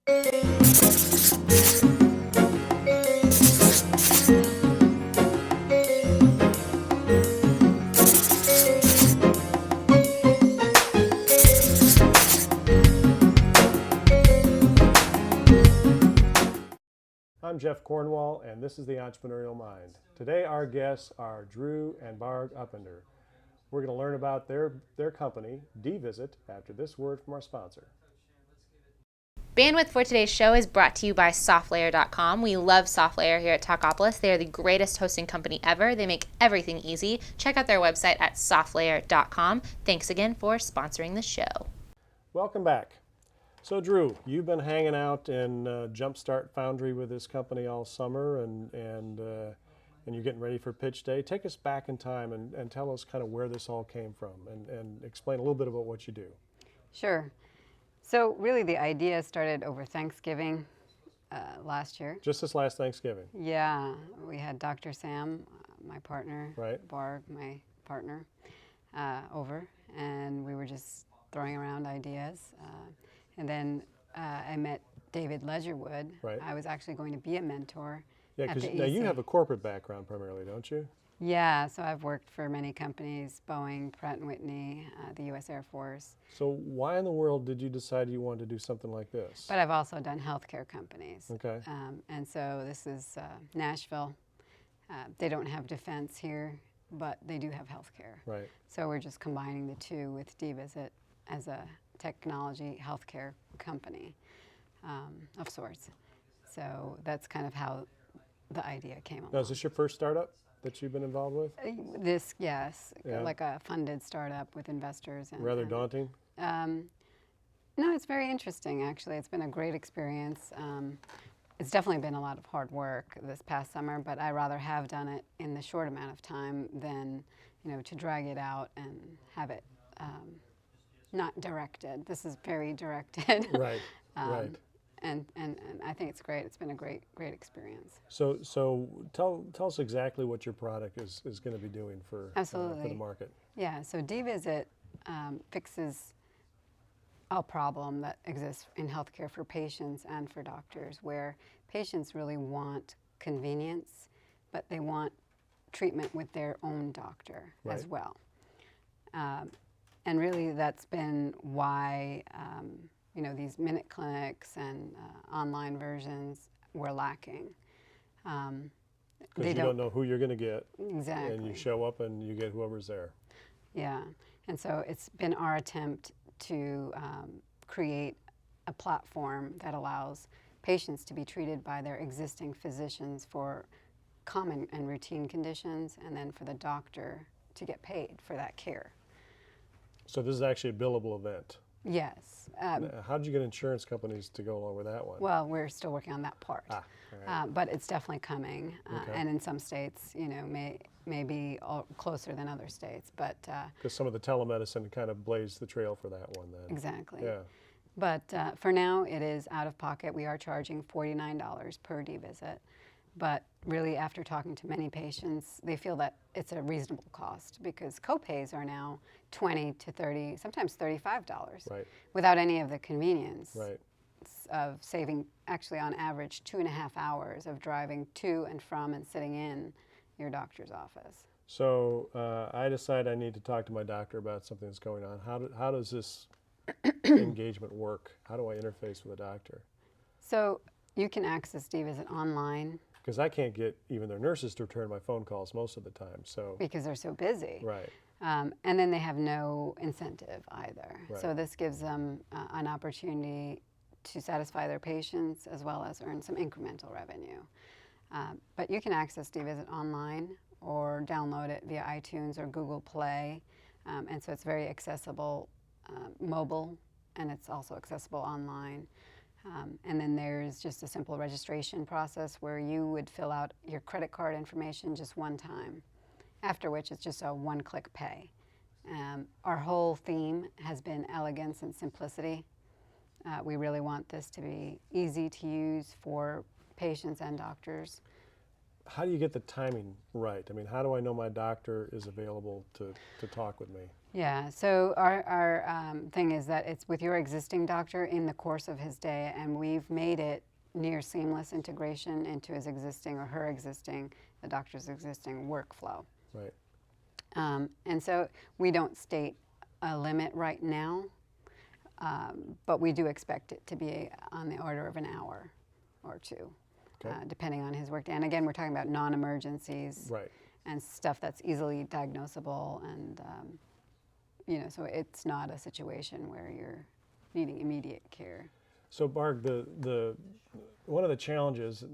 I'm Jeff Cornwall, and this is the Entrepreneurial Mind. Today, our guests are Dhru and Barg Upender. We're going to learn about their company, D-Visit, after this word from our sponsor. Bandwidth for today's show is brought to you by SoftLayer.com. We love SoftLayer here at Talkapolis. They are the greatest hosting company ever. They make everything easy. Check out their website at SoftLayer.com. Thanks again for sponsoring the show. Welcome back. So Dhru, you've been hanging out in Jumpstart Foundry with this company all summer, and you're getting ready for pitch day. Take us back in time and tell us kind of where this all came from, and explain a little bit about what you do. Sure. So really the idea started over Thanksgiving last year. Just this last Thanksgiving? Yeah. We had Dr. Sam, my partner, right. Barg, my partner, over, and we were just throwing around ideas. And then I met David Ledgerwood. Right. I was actually going to be a mentor. Yeah, because now you have a corporate background primarily, don't you? Yeah, so I've worked for many companies, Boeing, Pratt & Whitney, the U.S. Air Force. So why in the world did you decide you wanted to do something like this? But I've also done healthcare companies. Okay. And so this is Nashville. They don't have defense here, but they do have healthcare. Right. So we're just combining the two with D-Visit as a technology healthcare company of sorts. So that's kind of how the idea came along. Now, is this your first startup that you've been involved with? This, yes, Yeah. like a funded startup with investors. Rather daunting? No, it's very interesting, actually. It's been a great experience. It's definitely been a lot of hard work this past summer, but I rather have done it in the short amount of time than, to drag it out and have it not directed. This is very directed. Right, right. And I think it's great. It's been a great experience. So tell us exactly what your product is going to be doing for the market. Yeah, so D-Visit fixes a problem that exists in healthcare for patients and for doctors, where patients really want convenience, but they want treatment with their own doctor as well. And really that's been why these minute clinics and online versions were lacking. Because you don't know who you're going to get. Exactly. And you show up and you get whoever's there. Yeah, and so it's been our attempt to create a platform that allows patients to be treated by their existing physicians for common and routine conditions, and then for the doctor to get paid for that care. So this is actually a billable event. Yes. How did you get insurance companies to go along with that one? Well, we're still working on that part. All right. But it's definitely coming, Okay. and in some states, may be closer than other states. But because some of the telemedicine kind of blazed the trail for that one then. exactly. Yeah. But for now, it is out of pocket. We are charging $49 per D-Visit. But really, after talking to many patients, they feel that it's a reasonable cost, because copays are now $20 to $30, sometimes $35, Right. without any of the convenience Right. of saving, actually on average, 2.5 hours of driving to and from and sitting in your doctor's office. So I decide I need to talk to my doctor about something that's going on. How does this engagement work? How do I interface with a doctor? So you can access D-Visit online. Because I can't get even their nurses to return my phone calls most of the time. So Because they're so busy. right. And then they have no incentive either. Right. So this gives them an opportunity to satisfy their patients as well as earn some incremental revenue. But you can access D-Visit online or download it via iTunes or Google Play. And so it's very accessible mobile, and it's also accessible online. And then there's just a simple registration process where you would fill out your credit card information just one time, after which it's just a one-click pay. Our whole theme has been elegance and simplicity. We really want this to be easy to use for patients and doctors. how do you get the timing right? I mean, how do I know my doctor is available to talk with me? Yeah, so our thing is that it's with your existing doctor in the course of his day, and we've made it near seamless integration into his existing or her existing, the doctor's existing workflow. Right. And so we don't state a limit right now, but we do expect it to be on the order of an hour or two, Okay. depending on his workday. And again, we're talking about non-emergencies Right. and stuff that's easily diagnosable, and so it's not a situation where you're needing immediate care. So Barg, the one of the challenges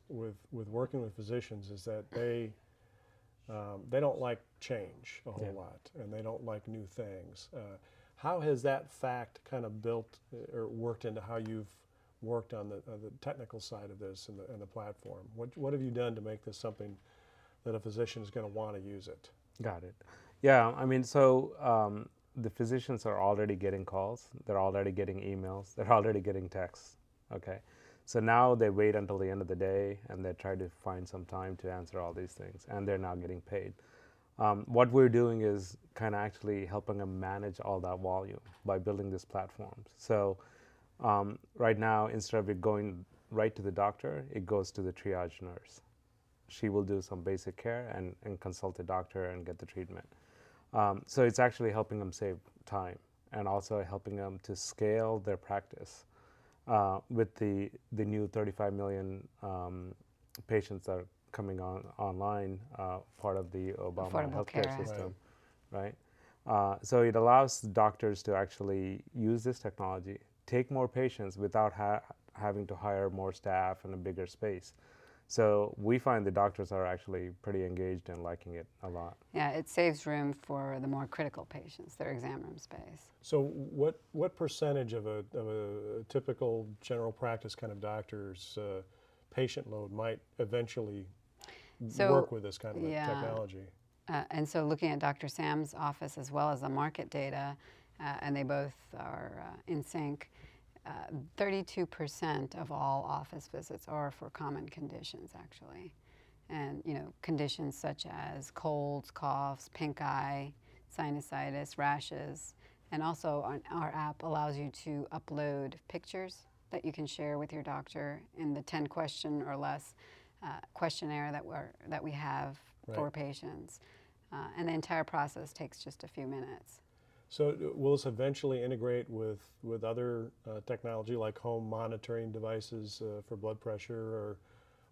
with working with physicians is that they don't like change a whole lot, and they don't like new things. How has that fact kind of built or worked into how you've worked on the technical side of this and the platform? What have you done to make this something that a physician is going to want to use it? Got it. Yeah, I mean, so the physicians are already getting calls, they're already getting emails, they're already getting texts, okay? So now they wait until the end of the day and they try to find some time to answer all these things, and they're now getting paid. What we're doing is kind of actually helping them manage all that volume by building this platform. So right now, instead of it going right to the doctor, it goes to the triage nurse. She will do some basic care and consult the doctor and get the treatment. So it's actually helping them save time and also helping them to scale their practice with the new 35 million patients that are coming online, part of the Obama Affordable healthcare Care Act. system, right? So it allows doctors to actually use this technology, take more patients without having to hire more staff and a bigger space. So we find the doctors are actually pretty engaged and liking it a lot. Yeah, it saves room for the more critical patients, their exam room space. So what percentage of a typical general practice kind of doctor's patient load might eventually work with this kind of technology? And so looking at Dr. Sam's office as well as the market data, and they both are in sync, 32% of all office visits are for common conditions, actually. And, conditions such as colds, coughs, pink eye, sinusitis, rashes. And also our app allows you to upload pictures that you can share with your doctor in the 10 question or less questionnaire that we have for patients. And the entire process takes just a few minutes. So will this eventually integrate with other technology like home monitoring devices for blood pressure or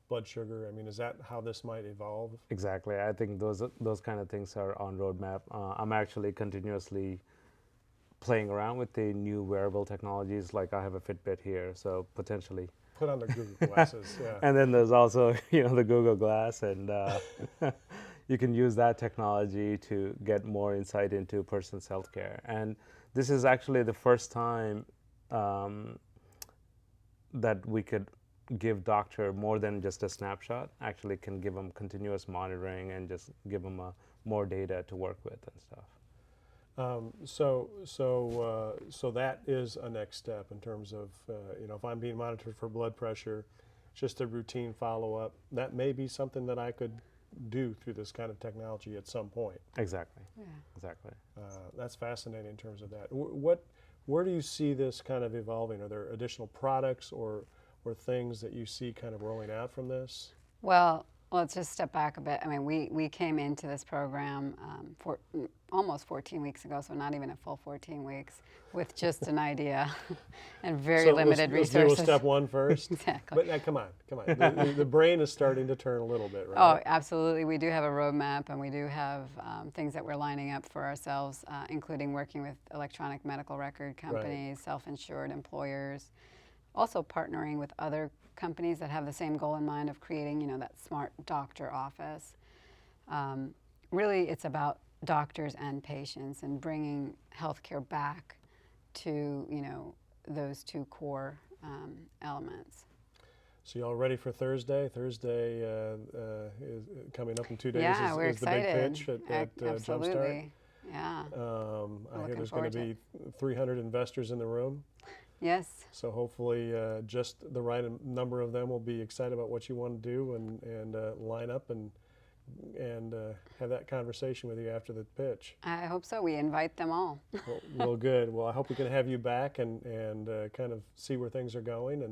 blood sugar? I mean, is that how this might evolve? Exactly. I think those kind of things are on roadmap. I'm actually continuously playing around with the new wearable technologies. Like I have a Fitbit here, so potentially. Put on the Google glasses, yeah. And then there's also the Google Glass, and you can use that technology to get more insight into a person's healthcare. And this is actually the first time that we could give doctor more than just a snapshot. Actually, can give them continuous monitoring and just give them more data to work with and stuff. So that is a next step in terms of if I'm being monitored for blood pressure, just a routine follow-up. That may be something that I could do through this kind of technology at some point. Exactly. Yeah. Exactly. That's fascinating in terms of that. Where do you see this kind of evolving? Are there additional products or things that you see kind of rolling out from this? Well, let's just step back a bit. I mean, we came into this program almost 14 weeks ago, so not even a full 14 weeks, with just an idea and very limited resources. Let's deal with step one first. Exactly. But now, come on. The brain is starting to turn a little bit, right? Oh, absolutely. We do have a roadmap, and we do have things that we're lining up for ourselves, including working with electronic medical record companies, self-insured employers, also partnering with other companies that have the same goal in mind of creating, that smart doctor office. Really, it's about doctors and patients and bringing healthcare back to, those two core elements. So you all ready for Thursday? Thursday is coming up in 2 days. Yeah, we're is the big excited. pitch at Absolutely. Jumpstart. Yeah. I hear Looking there's going to forward be 300 investors in the room. Yes. So hopefully just the right number of them will be excited about what you want to do and line up and have that conversation with you after the pitch. I hope so. We invite them all. Well, good. Well, I hope we can have you back and kind of see where things are going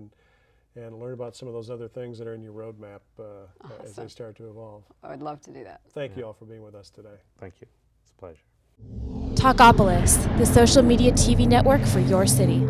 and learn about some of those other things that are in your roadmap as they start to evolve. I would love to do that. Thank you all for being with us today. Thank you. It's a pleasure. Talkapolis, the social media TV network for your city.